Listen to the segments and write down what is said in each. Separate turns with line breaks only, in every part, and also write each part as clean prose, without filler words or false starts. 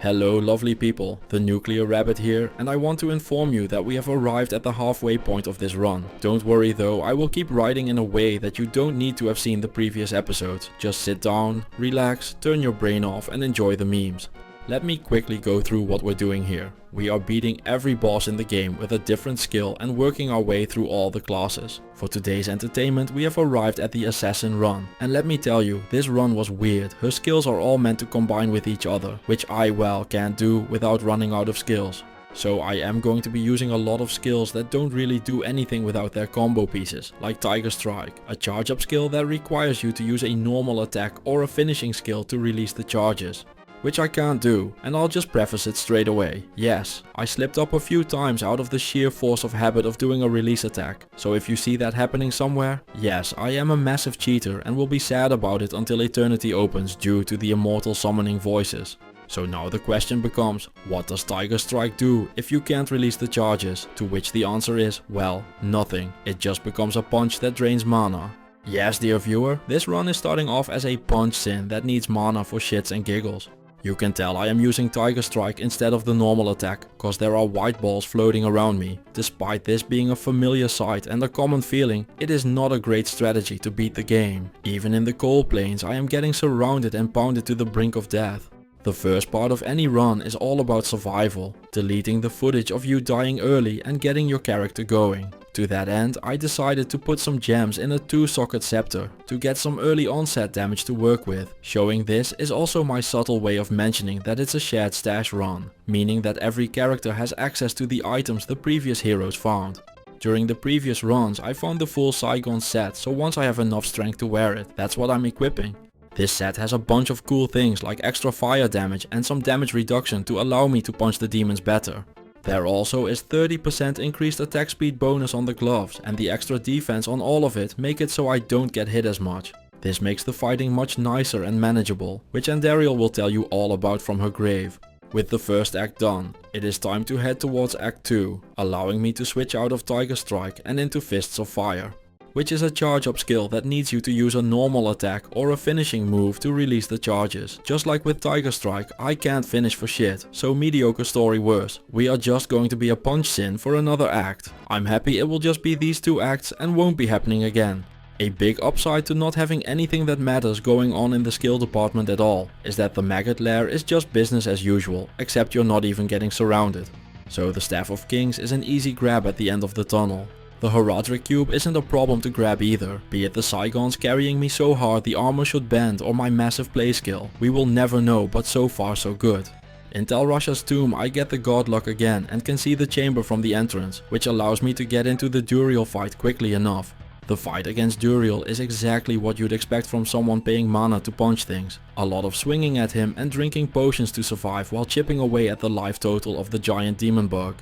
Hello lovely people, the Nuclear Rabbit here, and I want to inform you that we have arrived at the halfway point of this run. Don't worry though, I will keep writing in a way that you don't need to have seen the previous episodes. Just sit down, relax, turn your brain off and enjoy the memes. Let me quickly go through what we're doing here. We are beating every boss in the game with a different skill and working our way through all the classes. For today's entertainment we have arrived at the Assassin run. And let me tell you, this run was weird. Her skills are all meant to combine with each other, which I can't do without running out of skills. So I am going to be using a lot of skills that don't really do anything without their combo pieces, like Tiger Strike, a charge up skill that requires you to use a normal attack or a finishing skill to release the charges. Which I can't do, and I'll just preface it straight away. Yes, I slipped up a few times out of the sheer force of habit of doing a release attack. So if you see that happening somewhere, yes, I am a massive cheater and will be sad about it until eternity opens due to the immortal summoning voices. So now the question becomes, what does Tiger Strike do if you can't release the charges? To which the answer is, well, nothing. It just becomes a punch that drains mana. Yes, dear viewer, this run is starting off as a punch sin that needs mana for shits and giggles. You can tell I am using Tiger Strike instead of the normal attack, cause there are white balls floating around me. Despite this being a familiar sight and a common feeling, it is not a great strategy to beat the game. Even in the cold plains I am getting surrounded and pounded to the brink of death. The first part of any run is all about survival, deleting the footage of you dying early and getting your character going. To that end, I decided to put some gems in a 2-socket scepter to get some early onset damage to work with. Showing this is also my subtle way of mentioning that it's a shared stash run, meaning that every character has access to the items the previous heroes found. During the previous runs I found the full Saigon set, so once I have enough strength to wear it, that's what I'm equipping. This set has a bunch of cool things like extra fire damage and some damage reduction to allow me to punch the demons better. There also is 30% increased attack speed bonus on the gloves, and the extra defense on all of it make it so I don't get hit as much. This makes the fighting much nicer and manageable, which Andariel will tell you all about from her grave. With the first act done, it is time to head towards act 2, allowing me to switch out of Tiger Strike and into Fists of Fire, which is a charge up skill that needs you to use a normal attack or a finishing move to release the charges. Just like with Tiger Strike, I can't finish for shit, so mediocre story worse. We are just going to be a punch sin for another act. I'm happy it will just be these 2 acts and won't be happening again. A big upside to not having anything that matters going on in the skill department at all is that the maggot lair is just business as usual, except you're not even getting surrounded. So the Staff of Kings is an easy grab at the end of the tunnel. The Horadric Cube isn't a problem to grab either, be it the Saigons carrying me so hard the armor should bend or my massive play skill. We will never know, but so far so good. In Tal Rasha's tomb I get the god luck again and can see the chamber from the entrance, which allows me to get into the Duriel fight quickly enough. The fight against Duriel is exactly what you'd expect from someone paying mana to punch things. A lot of swinging at him and drinking potions to survive while chipping away at the life total of the giant demon bug.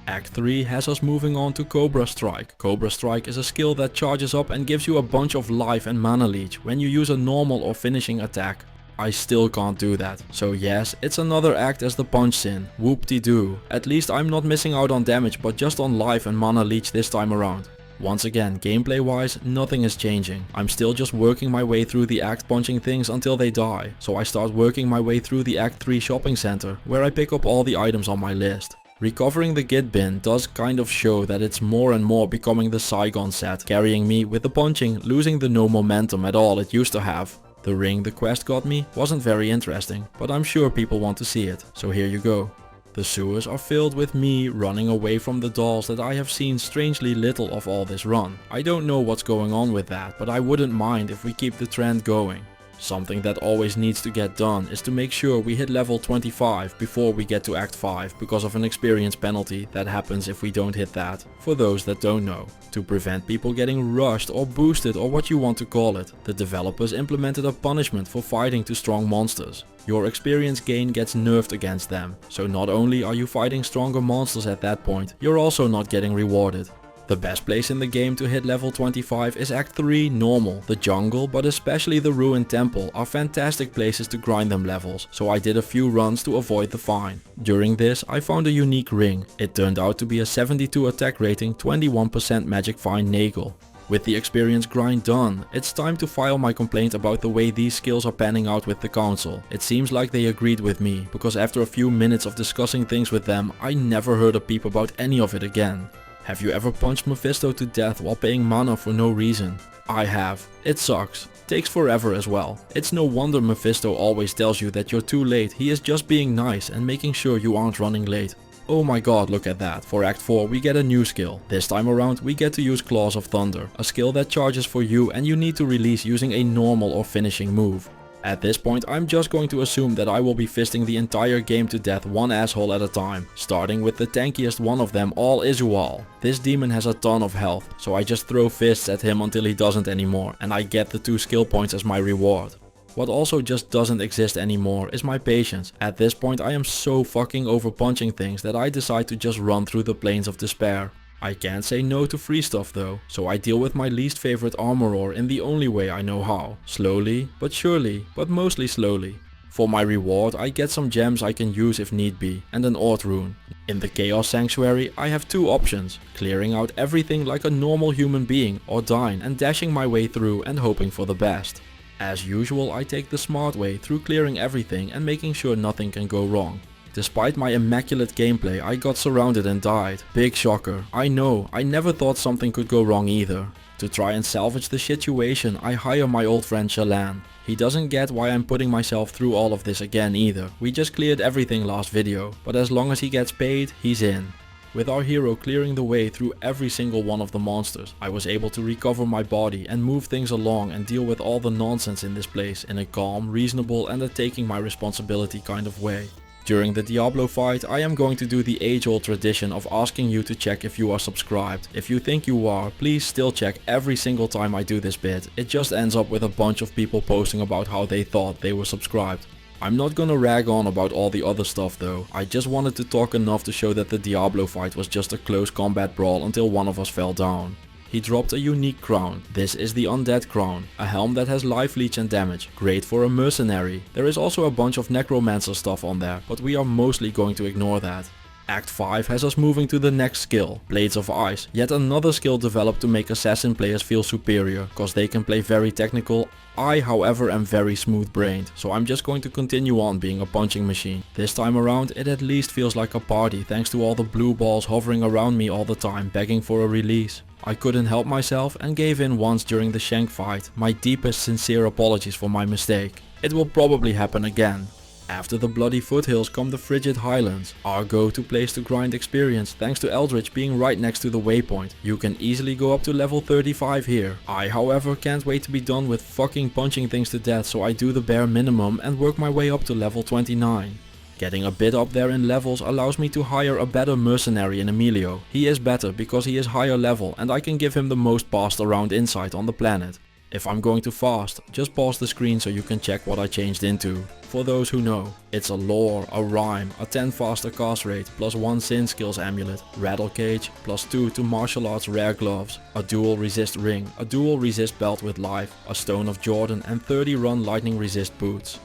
Act 3 has us moving on to Cobra Strike. Cobra Strike is a skill that charges up and gives you a bunch of life and mana leech when you use a normal or finishing attack. I still can't do that. So yes, it's another act as the punch sin. Whoop-de-doo. At least I'm not missing out on damage but just on life and mana leech this time around. Once again, gameplay wise, nothing is changing. I'm still just working my way through the act punching things until they die. So I start working my way through the Act 3 shopping center where I pick up all the items on my list. Recovering the Git bin does kind of show that it's more and more becoming the Saigon set, carrying me with the punching, losing the no momentum at all it used to have. The ring the quest got me wasn't very interesting, but I'm sure people want to see it, so here you go. The sewers are filled with me running away from the dolls that I have seen strangely little of all this run. I don't know what's going on with that, but I wouldn't mind if we keep the trend going. Something that always needs to get done is to make sure we hit level 25 before we get to Act 5 because of an experience penalty that happens if we don't hit that, for those that don't know. To prevent people getting rushed or boosted or what you want to call it, the developers implemented a punishment for fighting too strong monsters. Your experience gain gets nerfed against them, so not only are you fighting stronger monsters at that point, you're also not getting rewarded. The best place in the game to hit level 25 is Act 3 normal. The jungle, but especially the ruined temple, are fantastic places to grind them levels, so I did a few runs to avoid the fine. During this I found a unique ring. It turned out to be a 72 attack rating, 21% magic fine Nagel. With the experience grind done, it's time to file my complaint about the way these skills are panning out with the council. It seems like they agreed with me, because after a few minutes of discussing things with them, I never heard a peep about any of it again. Have you ever punched Mephisto to death while paying mana for no reason? I have. It sucks. Takes forever as well. It's no wonder Mephisto always tells you that you're too late. He is just being nice and making sure you aren't running late. Oh my god, look at that. For Act 4 we get a new skill. This time around we get to use Claws of Thunder, a skill that charges for you and you need to release using a normal or finishing move. At this point I'm just going to assume that I will be fisting the entire game to death one asshole at a time, starting with the tankiest one of them all, Izual. This demon has a ton of health, so I just throw fists at him until he doesn't anymore and I get the 2 skill points as my reward. What also just doesn't exist anymore is my patience. At this point I am so fucking over punching things that I decide to just run through the plains of despair. I can't say no to free stuff though, so I deal with my least favorite armor ore in the only way I know how. Slowly, but surely, but mostly slowly. For my reward I get some gems I can use if need be, and an Ord rune. In the Chaos Sanctuary I have 2 options, clearing out everything like a normal human being or dying and dashing my way through and hoping for the best. As usual I take the smart way through clearing everything and making sure nothing can go wrong. Despite my immaculate gameplay I got surrounded and died. Big shocker. I know, I never thought something could go wrong either. To try and salvage the situation I hire my old friend Shalan. He doesn't get why I'm putting myself through all of this again either. We just cleared everything last video, but as long as he gets paid, he's in. With our hero clearing the way through every single one of the monsters, I was able to recover my body and move things along and deal with all the nonsense in this place in a calm, reasonable and a taking my responsibility kind of way. During the Diablo fight I am going to do the age-old tradition of asking you to check if you are subscribed. If you think you are, please still check every single time I do this bit. It just ends up with a bunch of people posting about how they thought they were subscribed. I'm not gonna rag on about all the other stuff though. I just wanted to talk enough to show that the Diablo fight was just a close combat brawl until one of us fell down. He dropped a unique crown. This is the Undead crown, a helm that has life leech and damage, great for a mercenary. There is also a bunch of necromancer stuff on there, but we are mostly going to ignore that. Act 5 has us moving to the next skill, Blades of Ice, yet another skill developed to make Assassin players feel superior, cause they can play very technical. I however am very smooth brained, so I'm just going to continue on being a punching machine. This time around it at least feels like a party thanks to all the blue balls hovering around me all the time begging for a release. I couldn't help myself and gave in once during the Shank fight. My deepest sincere apologies for my mistake. It will probably happen again. After the bloody foothills come the frigid highlands, our go-to place to grind experience thanks to Eldritch being right next to the waypoint. You can easily go up to level 35 here. I however can't wait to be done with fucking punching things to death, so I do the bare minimum and work my way up to level 29. Getting a bit up there in levels allows me to hire a better mercenary in Emilio. He is better because he is higher level and I can give him the most passed around insight on the planet. If I'm going too fast, just pause the screen so you can check what I changed into. For those who know, it's a lore, a rhyme, a 10 faster cast rate, plus 1 sin skills amulet, rattle cage, plus 2 to martial arts rare gloves, a dual resist ring, a dual resist belt with life, a stone of Jordan and 30 run lightning resist boots.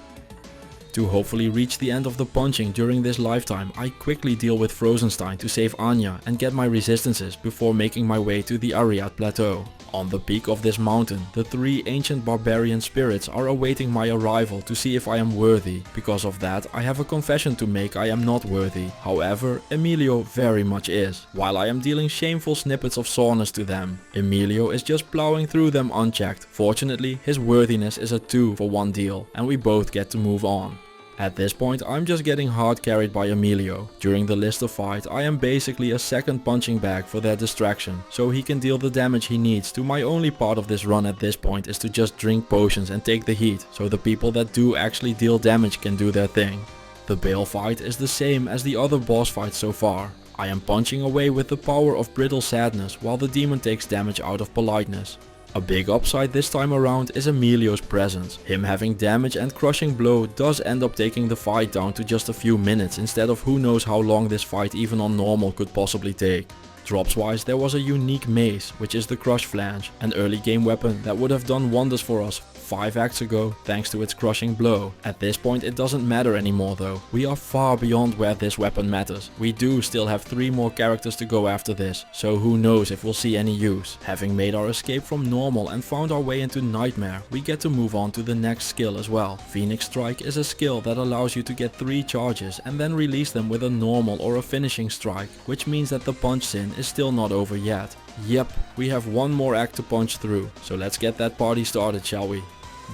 To hopefully reach the end of the punching during this lifetime, I quickly deal with Frozenstein to save Anya and get my resistances before making my way to the Ariad Plateau. On the peak of this mountain, the 3 ancient barbarian spirits are awaiting my arrival to see if I am worthy. Because of that, I have a confession to make: I am not worthy. However, Emilio very much is. While I am dealing shameful snippets of soreness to them, Emilio is just plowing through them unchecked. Fortunately, his worthiness is a 2 for 1 deal, and we both get to move on. At this point I'm just getting hard carried by Emilio. During the Lister fight I am basically a second punching bag for their distraction, so he can deal the damage he needs to. My only part of this run at this point is to just drink potions and take the heat, so the people that do actually deal damage can do their thing. The Bale fight is the same as the other boss fights so far. I am punching away with the power of brittle sadness while the demon takes damage out of politeness. A big upside this time around is Emilio's presence. Him having damage and crushing blow does end up taking the fight down to just a few minutes instead of who knows how long this fight even on normal could possibly take. Drops wise there was a unique mace, which is the Crush Flange, an early game weapon that would have done wonders for us. 5 acts ago thanks to its crushing blow. At this point it doesn't matter anymore though. We are far beyond where this weapon matters. We do still have 3 more characters to go after this, so who knows if we'll see any use. Having made our escape from normal and found our way into nightmare, we get to move on to the next skill as well. Phoenix Strike is a skill that allows you to get 3 charges and then release them with a normal or a finishing strike, which means that the punch sin is still not over yet. Yep, we have 1 more act to punch through, so let's get that party started, shall we?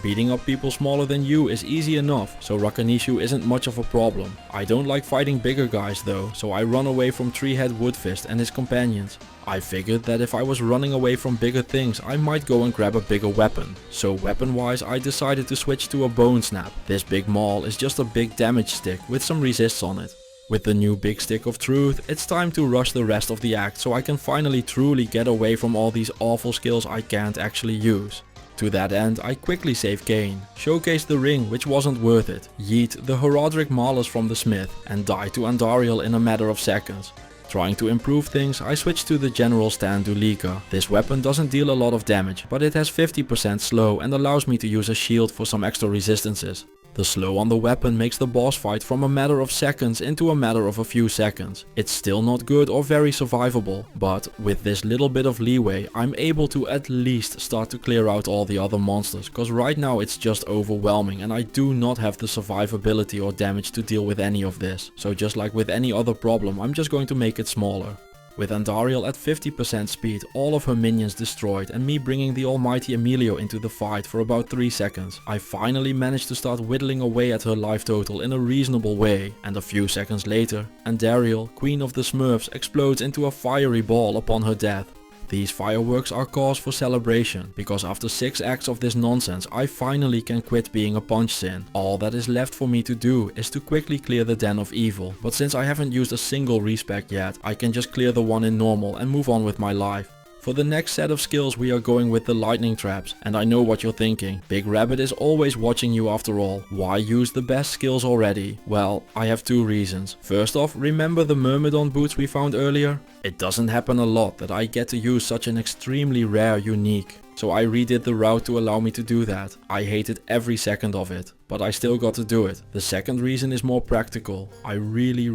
Beating up people smaller than you is easy enough, so Rakanishu isn't much of a problem. I don't like fighting bigger guys though, so I run away from Treehead Woodfist and his companions. I figured that if I was running away from bigger things, I might go and grab a bigger weapon. So weapon wise I decided to switch to a Bone Snap. This big maul is just a big damage stick with some resists on it. With the new big stick of truth, it's time to rush the rest of the act so I can finally truly get away from all these awful skills I can't actually use. To that end, I quickly save Cain, showcase the ring which wasn't worth it, yeet the Horadric Malus from the smith, and die to Andariel in a matter of seconds. Trying to improve things, I switched to the General Stand Dulika. This weapon doesn't deal a lot of damage, but it has 50% slow and allows me to use a shield for some extra resistances. The slow on the weapon makes the boss fight from a matter of seconds into a matter of a few seconds. It's still not good or very survivable, but with this little bit of leeway I'm able to at least start to clear out all the other monsters, cause right now it's just overwhelming and I do not have the survivability or damage to deal with any of this. So just like with any other problem, I'm just going to make it smaller. With Andariel at 50% speed, all of her minions destroyed and me bringing the almighty Emilio into the fight for about 3 seconds, I finally managed to start whittling away at her life total in a reasonable way, and a few seconds later, Andariel, Queen of the Smurfs, explodes into a fiery ball upon her death. These fireworks are cause for celebration, because after 6 acts of this nonsense I finally can quit being a punch sin. All that is left for me to do is to quickly clear the Den of Evil, but since I haven't used a single respec yet, I can just clear the one in normal and move on with my life. For the next set of skills we are going with the lightning traps, and I know what you're thinking. Big Rabbit is always watching you after all. Why use the best skills already? Well, I have 2 reasons. First off, remember the Myrmidon boots we found earlier? It doesn't happen a lot that I get to use such an extremely rare unique. So I redid the route to allow me to do that. I hated every second of it, but I still got to do it. The second reason is more practical. I really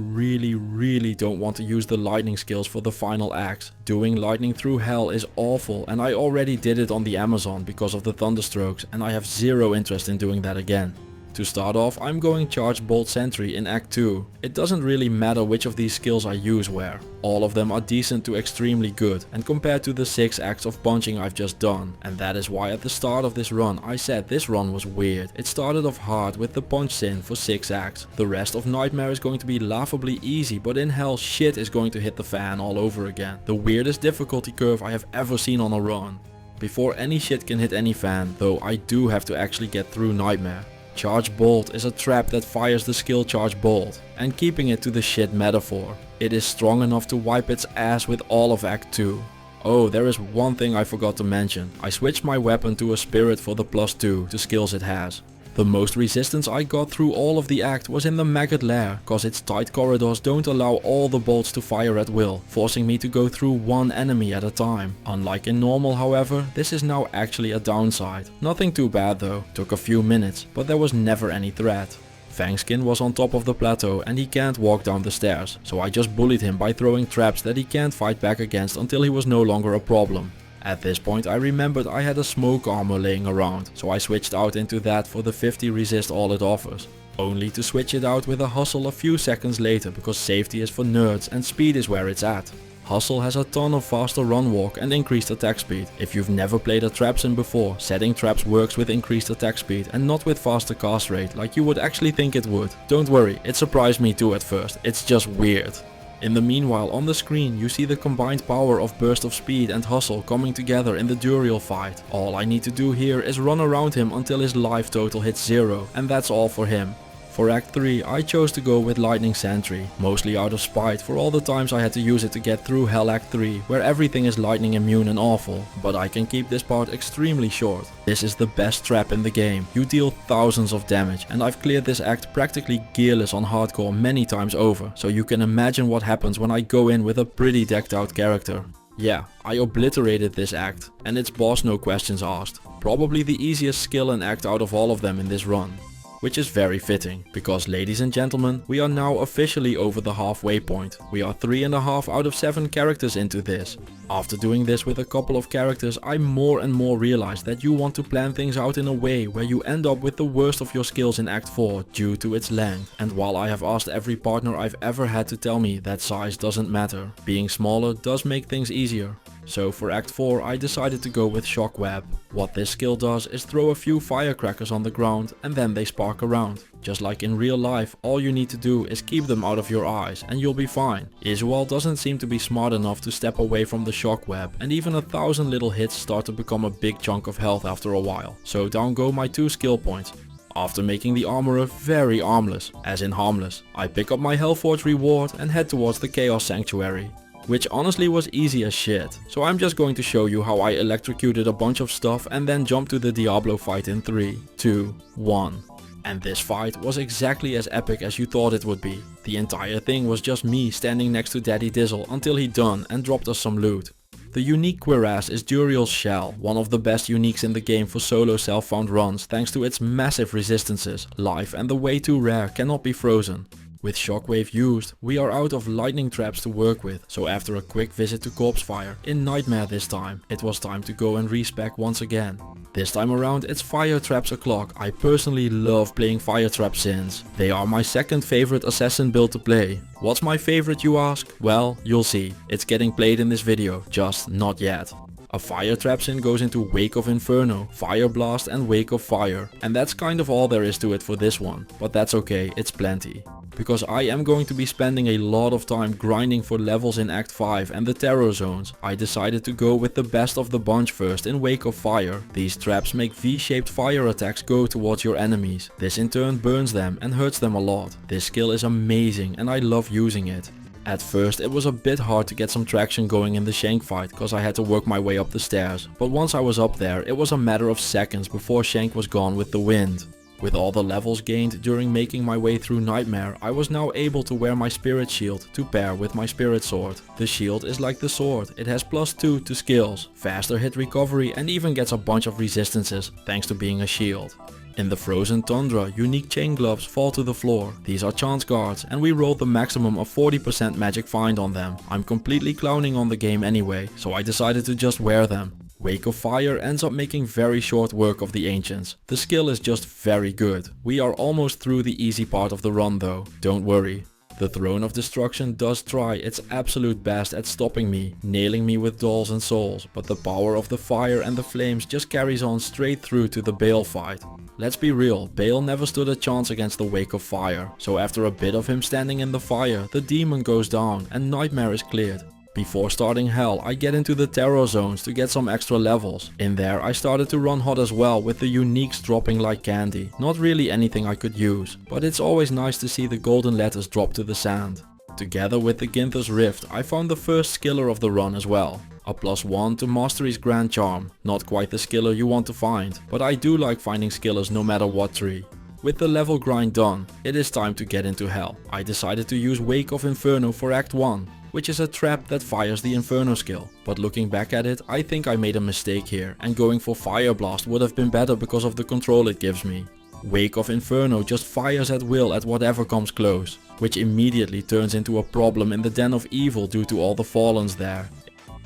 don't want to use the lightning skills for the final acts. Doing lightning through hell is awful and I already did it on the Amazon because of the thunderstrokes and I have 0 interest in doing that again. To start off, I'm going Charge Bolt Sentry in Act 2. It doesn't really matter which of these skills I use where. All of them are decent to extremely good and compared to the 6 acts of punching I've just done. And that is why at the start of this run I said this run was weird. It started off hard with the punch sin for 6 acts. The rest of Nightmare is going to be laughably easy, but in hell shit is going to hit the fan all over again. The weirdest difficulty curve I have ever seen on a run. Before any shit can hit any fan, though, I do have to actually get through Nightmare. Charge Bolt is a trap that fires the skill Charge Bolt, and keeping it to the shit metaphor, it is strong enough to wipe its ass with all of Act 2. Oh, there is one thing I forgot to mention. I switched my weapon to a Spirit for the +2 to skills it has. The most resistance I got through all of the act was in the Maggot Lair, cause its tight corridors don't allow all the bolts to fire at will, forcing me to go through one enemy at a time. Unlike in normal however, this is now actually a downside. Nothing too bad though, took a few minutes, but there was never any threat. Fangskin was on top of the plateau and he can't walk down the stairs, so I just bullied him by throwing traps that he can't fight back against until he was no longer a problem. At this point I remembered I had a smoke armor laying around, so I switched out into that for the 50 resist all it offers. Only to switch it out with a hustle a few seconds later because safety is for nerds and speed is where it's at. Hustle has a ton of faster run walk and increased attack speed. If you've never played a trap sim before, setting traps works with increased attack speed and not with faster cast rate like you would actually think it would. Don't worry, it surprised me too at first, it's just weird. In the meanwhile, on the screen you see the combined power of Burst of Speed and Hustle coming together in the Duriel fight. All I need to do here is run around him until his life total hits 0, and that's all for him. For Act 3 I chose to go with Lightning Sentry, mostly out of spite for all the times I had to use it to get through Hell Act 3, where everything is lightning immune and awful, but I can keep this part extremely short. This is the best trap in the game, you deal thousands of damage, and I've cleared this act practically gearless on hardcore many times over, so you can imagine what happens when I go in with a pretty decked out character. Yeah, I obliterated this act, and its boss no questions asked. probably the easiest skill and act out of all of them in this run. Which is very fitting, because ladies and gentlemen, we are now officially over the halfway point. We are 3.5 out of 7 characters into this. After doing this with a couple of characters, I more and more realize that you want to plan things out in a way where you end up with the worst of your skills in Act 4 due to its length. And while I have asked every partner I've ever had to tell me that size doesn't matter, being smaller does make things easier. So for Act 4 I decided to go with Shockweb. What this skill does is throw a few firecrackers on the ground and then they spark around. Just like in real life, all you need to do is keep them out of your eyes and you'll be fine. Izual doesn't seem to be smart enough to step away from the shockweb, and even 1,000 little hits start to become a big chunk of health after a while. So down go my 2 skill points. After making the armorer very armless, as in harmless, I pick up my Hellforge reward and head towards the Chaos Sanctuary. Which honestly was easy as shit. So I'm just going to show you how I electrocuted a bunch of stuff and then jumped to the Diablo fight in 3, 2, 1. And this fight was exactly as epic as you thought it would be. The entire thing was just me standing next to Daddy Dizzle until he done and dropped us some loot. The unique cuirass is Duriel's Shell, one of the best uniques in the game for solo self-found runs thanks to its massive resistances, life and the way too rare cannot be frozen. With Shockwave used, we are out of lightning traps to work with, so after a quick visit to Corpse Fire, in Nightmare this time, it was time to go and respec once again. This time around it's Fire Traps o'clock. I personally love playing Fire Trap Sins. They are my second favorite Assassin build to play. What's my favorite you ask? Well, you'll see. It's getting played in this video, just not yet. A Fire Trap Sin goes into Wake of Inferno, Fire Blast and Wake of Fire. And that's kind of all there is to it for this one, but that's okay, it's plenty. Because I am going to be spending a lot of time grinding for levels in Act 5 and the terror zones, I decided to go with the best of the bunch first in Wake of Fire. These traps make V-shaped fire attacks go towards your enemies. This in turn burns them and hurts them a lot. This skill is amazing and I love using it. At first it was a bit hard to get some traction going in the Shank fight cause I had to work my way up the stairs, but once I was up there it was a matter of seconds before Shank was gone with the wind. With all the levels gained during making my way through Nightmare, I was now able to wear my Spirit Shield to pair with my Spirit Sword. The shield is like the sword, it has +2 to skills, faster hit recovery and even gets a bunch of resistances thanks to being a shield. In the Frozen Tundra, unique chain gloves fall to the floor. These are chance guards and we rolled the maximum of 40% magic find on them. I'm completely clowning on the game anyway, so I decided to just wear them. Wake of Fire ends up making very short work of the Ancients. The skill is just very good. We are almost through the easy part of the run though, don't worry. The Throne of Destruction does try its absolute best at stopping me, nailing me with dolls and souls, but the power of the fire and the flames just carries on straight through to the Bale fight. Let's be real, Bale never stood a chance against the Wake of Fire, so after a bit of him standing in the fire, the demon goes down and Nightmare is cleared. Before starting Hell, I get into the terror zones to get some extra levels. In there I started to run hot as well with the uniques dropping like candy. Not really anything I could use, but it's always nice to see the golden letters drop to the sand. Together with the Ginther's Rift, I found the first skiller of the run as well. A +1 to Mastery's Grand Charm. Not quite the skiller you want to find, but I do like finding skillers no matter what tree. With the level grind done, it is time to get into Hell. I decided to use Wake of Inferno for Act 1. Which is a trap that fires the Inferno skill. But looking back at it, I think I made a mistake here and going for Fire Blast would have been better because of the control it gives me. Wake of Inferno just fires at will at whatever comes close, which immediately turns into a problem in the Den of Evil due to all the Fallens there.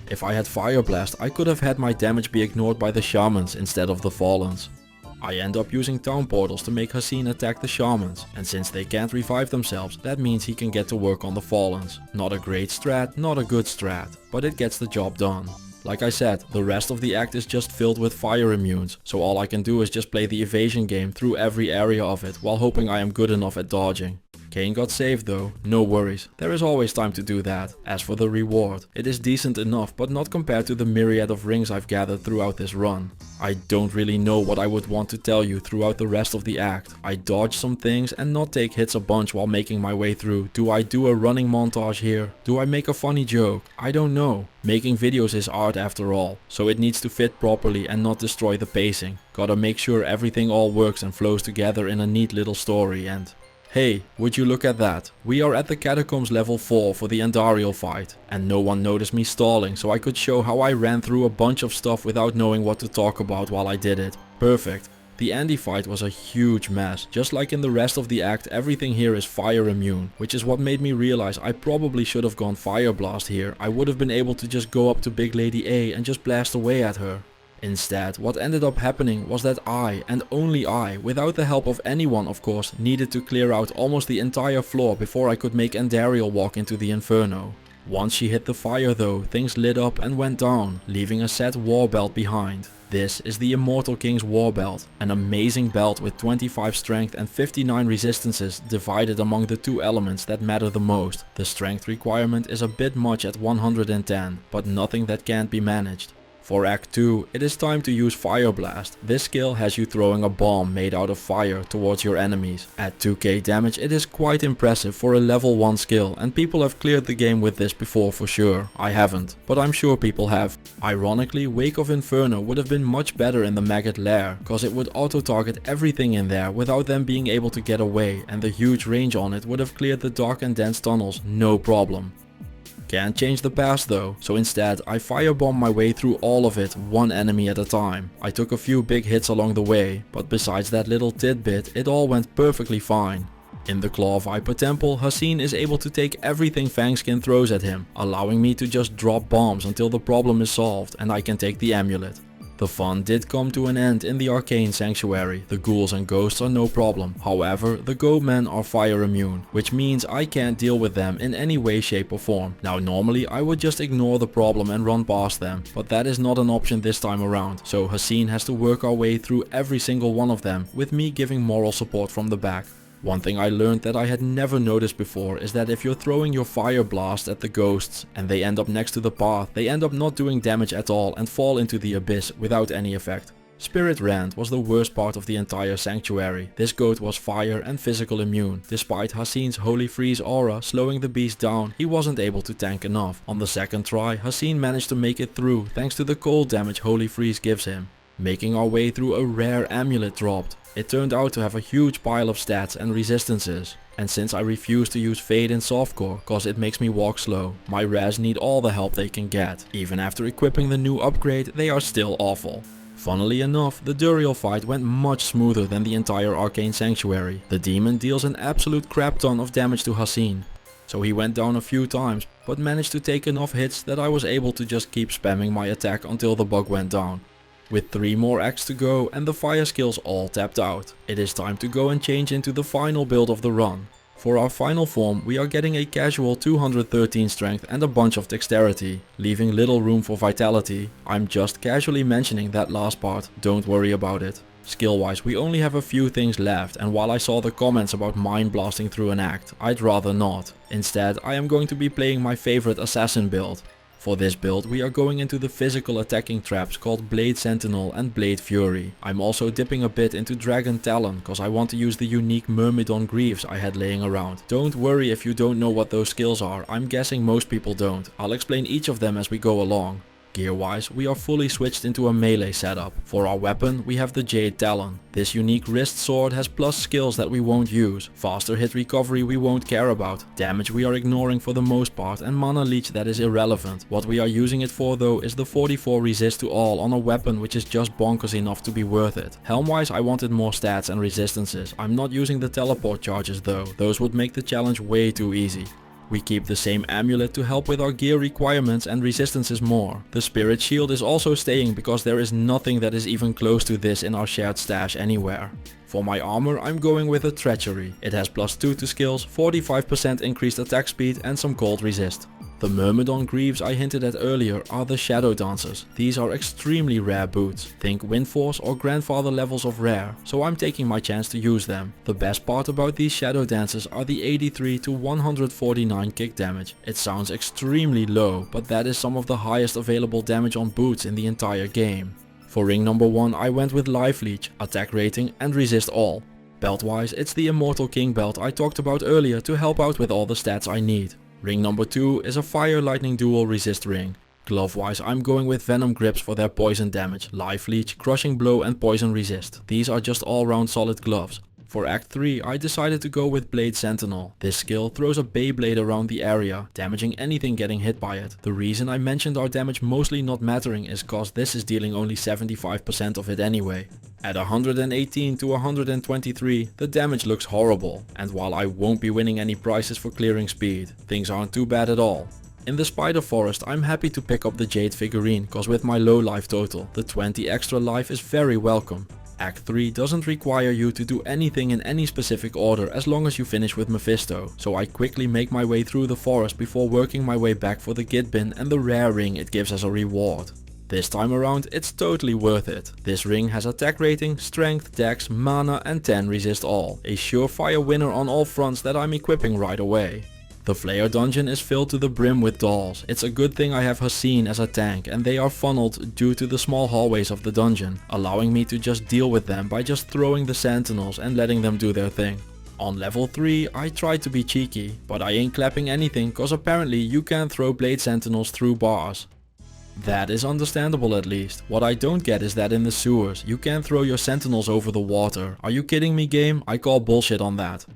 If I had Fire Blast, I could have had my damage be ignored by the Shamans instead of the Fallens. I end up using town portals to make Hassin attack the Shamans, and since they can't revive themselves, that means he can get to work on the Fallens. Not a great strat, not a good strat, but it gets the job done. Like I said, the rest of the act is just filled with fire immunes, so all I can do is just play the evasion game through every area of it while hoping I am good enough at dodging. Kain got saved though, no worries, there is always time to do that. As for the reward, it is decent enough but not compared to the myriad of rings I've gathered throughout this run. I don't really know what I would want to tell you throughout the rest of the act. I dodge some things and not take hits a bunch while making my way through. Do I do a running montage here? Do I make a funny joke? I don't know. Making videos is art after all, so it needs to fit properly and not destroy the pacing. Gotta make sure everything all works and flows together in a neat little story and... Hey, would you look at that? We are at the Catacombs level 4 for the Andariel fight, and no one noticed me stalling, so I could show how I ran through a bunch of stuff without knowing what to talk about while I did it. Perfect. The Andy fight was a huge mess. Just like in the rest of the act, everything here is fire immune, which is what made me realize I probably should have gone Fire Blast here. I would have been able to just go up to Big Lady A and just blast away at her. Instead, what ended up happening was that I, and only I, without the help of anyone of course, needed to clear out almost the entire floor before I could make Andariel walk into the Inferno. Once she hit the fire though, things lit up and went down, leaving a set war belt behind. This is the Immortal King's War Belt, an amazing belt with 25 strength and 59 resistances divided among the two elements that matter the most. The strength requirement is a bit much at 110, but nothing that can't be managed. For Act 2, it is time to use Fire Blast. This skill has you throwing a bomb made out of fire towards your enemies. At 2k damage it is quite impressive for a level 1 skill, and people have cleared the game with this before for sure. I haven't, but I'm sure people have. Ironically, Wake of Inferno would have been much better in the Maggot Lair, cause it would auto-target everything in there without them being able to get away, and the huge range on it would have cleared the dark and dense tunnels no problem. Can't change the past though, so instead I firebomb my way through all of it, one enemy at a time. I took a few big hits along the way, but besides that little tidbit, it all went perfectly fine. In the Claw Viper Temple, Assasin is able to take everything Fangskin throws at him, allowing me to just drop bombs until the problem is solved and I can take the amulet. The fun did come to an end in the Arcane Sanctuary. The ghouls and ghosts are no problem. However, the Goatmen are fire immune, which means I can't deal with them in any way, shape or form. Now normally I would just ignore the problem and run past them, but that is not an option this time around. So Assasin has to work our way through every single one of them, with me giving moral support from the back. One thing I learned that I had never noticed before is that if you're throwing your fire blast at the ghosts and they end up next to the path, they end up not doing damage at all and fall into the abyss without any effect. Spirit Rand was the worst part of the entire sanctuary. This goat was fire and physical immune. Despite Assasin's Holy Freeze aura slowing the beast down, he wasn't able to tank enough. On the second try, Assasin managed to make it through thanks to the cold damage Holy Freeze gives him. Making our way through a rare amulet dropped. It turned out to have a huge pile of stats and resistances. And since I refuse to use Fade in softcore cause it makes me walk slow, my res need all the help they can get. Even after equipping the new upgrade, they are still awful. Funnily enough, the Duriel fight went much smoother than the entire Arcane Sanctuary. The demon deals an absolute crap ton of damage to Assasin. So he went down a few times, but managed to take enough hits that I was able to just keep spamming my attack until the bug went down. With 3 more acts to go and the fire skills all tapped out, it is time to go and change into the final build of the run. For our final form we are getting a casual 213 strength and a bunch of dexterity, leaving little room for vitality. I'm just casually mentioning that last part, don't worry about it. Skill wise we only have a few things left, and while I saw the comments about mind blasting through an act, I'd rather not. Instead I am going to be playing my favorite assassin build. For this build we are going into the physical attacking traps called Blade Sentinel and Blade Fury. I'm also dipping a bit into Dragon Talon cause I want to use the unique Myrmidon Greaves I had laying around. Don't worry if you don't know what those skills are, I'm guessing most people don't. I'll explain each of them as we go along. Gear wise we are fully switched into a melee setup. For our weapon we have the Jade Talon. This unique wrist sword has plus skills that we won't use. Faster hit recovery we won't care about. Damage we are ignoring for the most part, and mana leech that is irrelevant. What we are using it for though is the 44 resist to all on a weapon which is just bonkers enough to be worth it. Helm wise I wanted more stats and resistances. I'm not using the teleport charges though, those would make the challenge way too easy. We keep the same amulet to help with our gear requirements and resistances more. The spirit shield is also staying because there is nothing that is even close to this in our shared stash anywhere. For my armor I'm going with a treachery. It has +2 to skills, 45% increased attack speed and some cold resist. The Myrmidon Greaves I hinted at earlier are the Shadow Dancers. These are extremely rare boots. Think Windforce or Grandfather levels of rare, so I'm taking my chance to use them. The best part about these Shadow Dancers are the 83 to 149 kick damage. It sounds extremely low, but that is some of the highest available damage on boots in the entire game. For ring number 1 I went with Life Leech, attack rating and resist all. Belt wise it's the Immortal King belt I talked about earlier to help out with all the stats I need. Ring number 2 is a Fire Lightning Dual resist ring. Glove wise I'm going with Venom Grips for their poison damage, Life Leech, Crushing Blow and Poison resist. These are just all round solid gloves. For Act 3 I decided to go with Blade Sentinel. This skill throws a Beyblade around the area, damaging anything getting hit by it. The reason I mentioned our damage mostly not mattering is cause this is dealing only 75% of it anyway. At 118 to 123 the damage looks horrible, and while I won't be winning any prizes for clearing speed, things aren't too bad at all. In the Spider Forest I'm happy to pick up the Jade figurine, cause with my low life total, the 20 extra life is very welcome. Act 3 doesn't require you to do anything in any specific order as long as you finish with Mephisto, so I quickly make my way through the forest before working my way back for the Git Bin and the rare ring it gives as a reward. This time around it's totally worth it. This ring has attack rating, strength, dex, mana and 10 resist all, a surefire winner on all fronts that I'm equipping right away. The Flayer dungeon is filled to the brim with dolls. It's a good thing I have Assasin as a tank and they are funneled due to the small hallways of the dungeon, allowing me to just deal with them by just throwing the sentinels and letting them do their thing. On level 3 I tried to be cheeky, but I ain't clapping anything cause apparently you can throw blade sentinels through bars. That is understandable at least. What I don't get is that in the sewers you can throw your sentinels over the water. Are you kidding me, game? I call bullshit on that.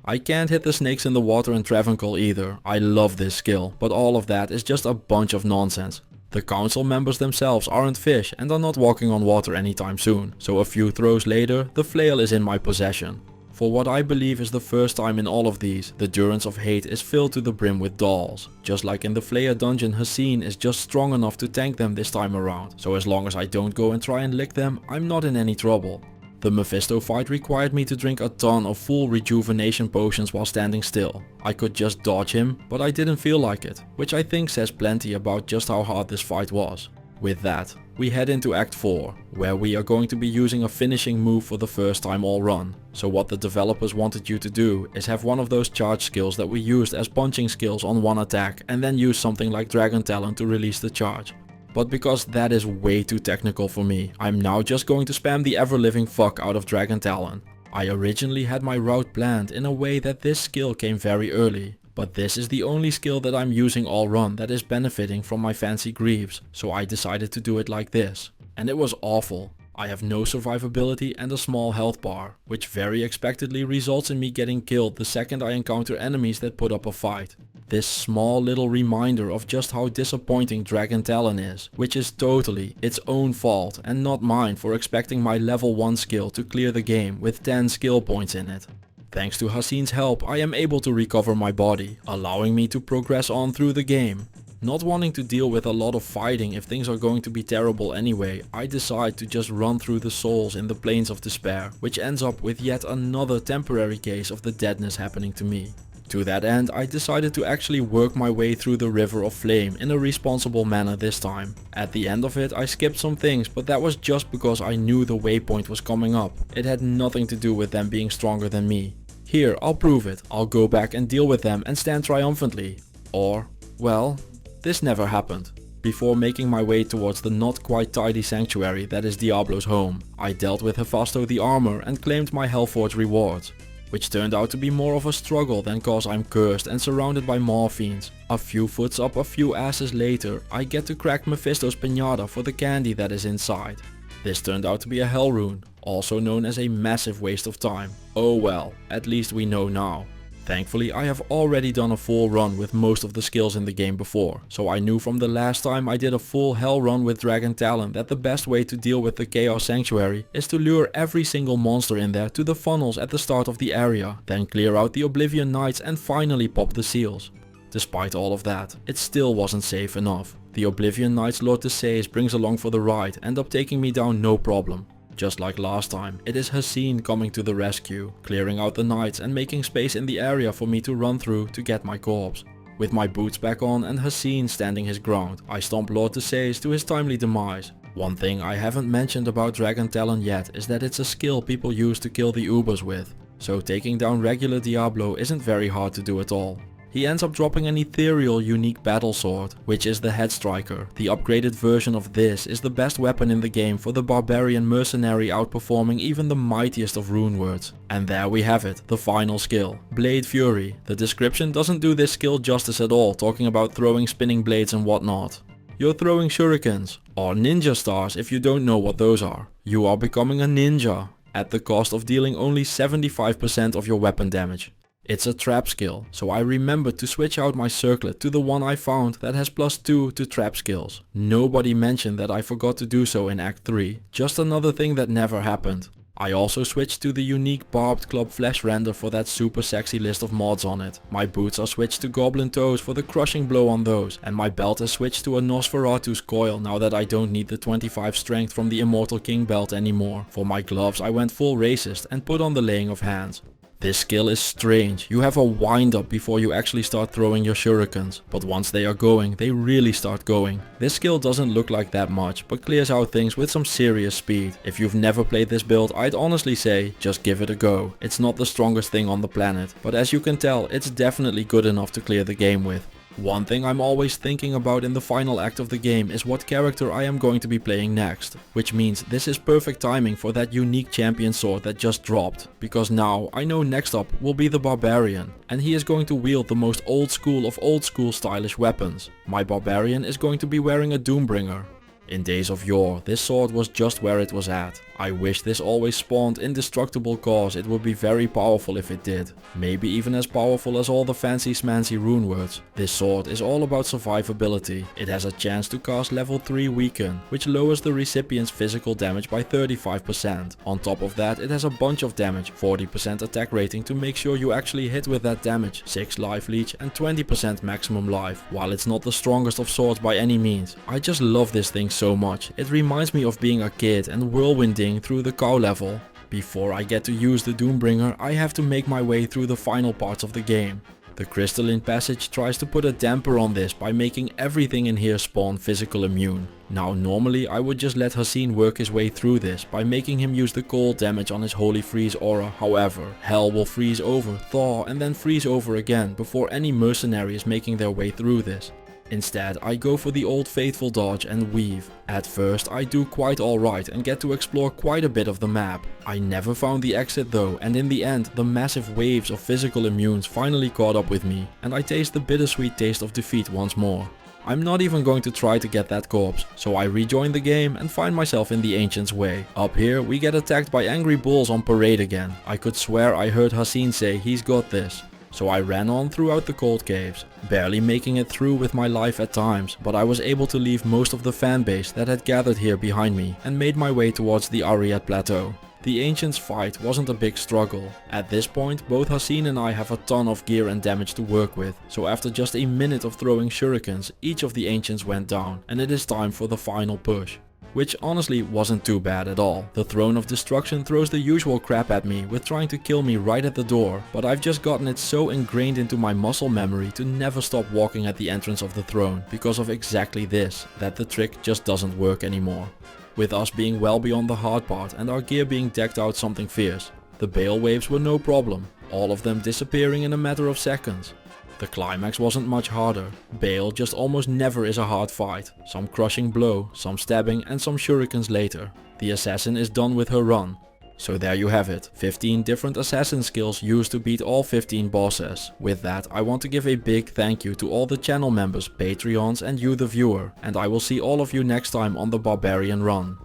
I can't hit the snakes in the water in Travancore either. I love this skill, but all of that is just a bunch of nonsense. The council members themselves aren't fish and are not walking on water anytime soon, so a few throws later the flail is in my possession. For what I believe is the first time in all of these, the Durance of Hate is filled to the brim with dolls. Just like in the Flayer dungeon, Assasin is just strong enough to tank them this time around, so as long as I don't go and try and lick them, I'm not in any trouble. The Mephisto fight required me to drink a ton of full rejuvenation potions while standing still. I could just dodge him, but I didn't feel like it, which I think says plenty about just how hard this fight was. With that, we head into Act 4, where we are going to be using a finishing move for the first time all run. So what the developers wanted you to do is have one of those charge skills that we used as punching skills on one attack and then use something like Dragon Talon to release the charge. But because that is way too technical for me, I'm now just going to spam the ever-living fuck out of Dragon Talon. I originally had my route planned in a way that this skill came very early, but this is the only skill that I'm using all run that is benefiting from my fancy greaves, so I decided to do it like this. And it was awful. I have no survivability and a small health bar, which very expectedly results in me getting killed the second I encounter enemies that put up a fight. This small little reminder of just how disappointing Dragon Talon is, which is totally its own fault and not mine for expecting my level 1 skill to clear the game with 10 skill points in it. Thanks to Hassin's help I am able to recover my body, allowing me to progress on through the game. Not wanting to deal with a lot of fighting if things are going to be terrible anyway, I decide to just run through the souls in the Plains of Despair, which ends up with yet another temporary case of the deadness happening to me. To that end, I decided to actually work my way through the River of Flame in a responsible manner this time. At the end of it I skipped some things, but that was just because I knew the waypoint was coming up. It had nothing to do with them being stronger than me. Here, I'll prove it. I'll go back and deal with them and stand triumphantly. Or, well, this never happened. Before making my way towards the not quite tidy sanctuary that is Diablo's home, I dealt with Hephasto the armor and claimed my Hellforge rewards, which turned out to be more of a struggle than cause I'm cursed and surrounded by morphines. A few foots up a few asses later, I get to crack Mephisto's pinata for the candy that is inside. This turned out to be a Hell Rune, also known as a massive waste of time. Oh well, at least we know now. Thankfully I have already done a full run with most of the skills in the game before, so I knew from the last time I did a full hell run with Dragon Talon that the best way to deal with the Chaos Sanctuary is to lure every single monster in there to the funnels at the start of the area, then clear out the Oblivion Knights and finally pop the seals. Despite all of that, it still wasn't safe enough. The Oblivion Knights Lord Zebes brings along for the ride, end up taking me down no problem. Just like last time, it is Assasin coming to the rescue, clearing out the knights and making space in the area for me to run through to get my corpse. With my boots back on and Assasin standing his ground, I stomp Lord Zebes to his timely demise. One thing I haven't mentioned about Dragon Talon yet is that it's a skill people use to kill the Ubers with, so taking down regular Diablo isn't very hard to do at all. He ends up dropping an ethereal unique battle sword, which is the Head Striker. The upgraded version of this is the best weapon in the game for the barbarian mercenary, outperforming even the mightiest of rune words. And there we have it, the final skill, Blade Fury. The description doesn't do this skill justice at all, talking about throwing spinning blades and whatnot. You're throwing shurikens, or ninja stars if you don't know what those are. You are becoming a ninja. at the cost of dealing only 75% of your weapon damage. It's a trap skill, so I remembered to switch out my circlet to the one I found that has +2 to trap skills. Nobody mentioned that I forgot to do so in Act 3, just another thing that never happened. I also switched to the unique barbed club flesh render for that super sexy list of mods on it. My boots are switched to goblin toes for the crushing blow on those, and my belt is switched to a Nosferatu's coil now that I don't need the 25 strength from the Immortal King belt anymore. For my gloves I went full racist and put on the laying of hands. This skill is strange. You have a wind up before you actually start throwing your shurikens, but once they are going, they really start going. This skill doesn't look like that much, but clears out things with some serious speed. If you've never played this build, I'd honestly say, just give it a go. It's not the strongest thing on the planet, but as you can tell, it's definitely good enough to clear the game with. One thing I'm always thinking about in the final act of the game is what character I am going to be playing next, which means this is perfect timing for that unique champion sword that just dropped, because now I know next up will be the barbarian, and he is going to wield the most old school stylish weapons. My barbarian is going to be wearing a Doombringer. In days of yore, this sword was just where it was at. I wish this always spawned indestructible, cause it would be very powerful if it did. Maybe even as powerful as all the fancy smancy rune words. This sword is all about survivability. It has a chance to cast level 3 weaken, which lowers the recipient's physical damage by 35%. On top of that, it has a bunch of damage, 40% attack rating to make sure you actually hit with that damage, 6 life leech and 20% maximum life. While it's not the strongest of swords by any means, I just love this thing so much. It reminds me of being a kid and whirlwinding through the cow level. Before I get to use the Doombringer, I have to make my way through the final parts of the game. The crystalline passage tries to put a damper on this by making everything in here spawn physical immune. Now normally I would just let Assasin work his way through this by making him use the cold damage on his holy freeze aura. However, hell will freeze over, thaw and then freeze over again before any mercenary is making their way through this. Instead, I go for the old faithful dodge and weave. At first I do quite alright and get to explore quite a bit of the map. I never found the exit though, and in the end the massive waves of physical immunes finally caught up with me, and I taste the bittersweet taste of defeat once more. I'm not even going to try to get that corpse, so I rejoin the game and find myself in the Ancient's Way. Up here we get attacked by angry bulls on parade again. I could swear I heard Assasin say he's got this. So I ran on throughout the cold caves, barely making it through with my life at times, but I was able to leave most of the fanbase that had gathered here behind me and made my way towards the Ariat Plateau. The Ancients fight wasn't a big struggle. At this point, both Assasin and I have a ton of gear and damage to work with, so after just a minute of throwing shurikens, each of the Ancients went down, and it is time for the final push. Which honestly wasn't too bad at all. The Throne of Destruction throws the usual crap at me with trying to kill me right at the door, but I've just gotten it so ingrained into my muscle memory to never stop walking at the entrance of the throne because of exactly this, that the trick just doesn't work anymore. With us being well beyond the hard part and our gear being decked out something fierce, the Bale waves were no problem, all of them disappearing in a matter of seconds. The climax wasn't much harder. Bale just almost never is a hard fight. Some crushing blow, some stabbing and some shurikens later. The assassin is done with her run. So there you have it, 15 different assassin skills used to beat all 15 bosses. With that, I want to give a big thank you to all the channel members, Patreons and you the viewer, and I will see all of you next time on the Barbarian Run.